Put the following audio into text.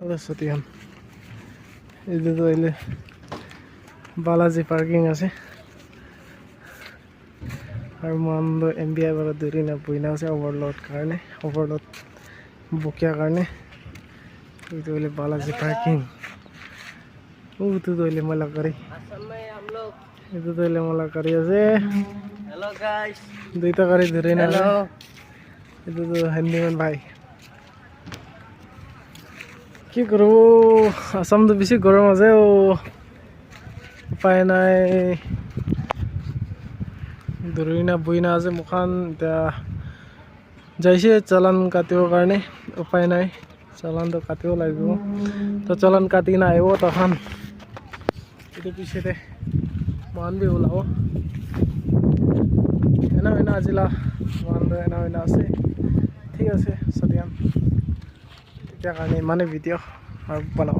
সতিয়ান এইটো আহিলে বালাজী পাৰ্কিং আছে আৰু মই MBI বাৰত দেৰি নপৰিনা আছে ওভাৰলোড কাৰণে ওভাৰলোড বকিয়া কাৰণে এইটো আহিলে বালাজী পাৰ্কিং এইটো আহিলে মলাকাৰী এইটো আহিলে মলাকাৰী আছে Hello guys. দুইটা গাড়ী ধৰি না Hello. এইটো হেণ্ডিমেন ভাই কি কৰোঁ আসামটো বেছি গৰম আছে উপায় নাই ধৰি না বহি না আছে মুখান এতিয়া যাইছে চালান কাটিবৰ কাৰণে উপায় নাই চালানটো কাটিব লাগিব তো চালান কাটি না আহিব তখন এইটো পিছতে মহান বিহু ওলাব এনা আজিলা মহান এনা আছে ঠিক আছে সদিয়ান এতিয়া কাৰণে ইমানে ভিডিঅ' আৰু বনাব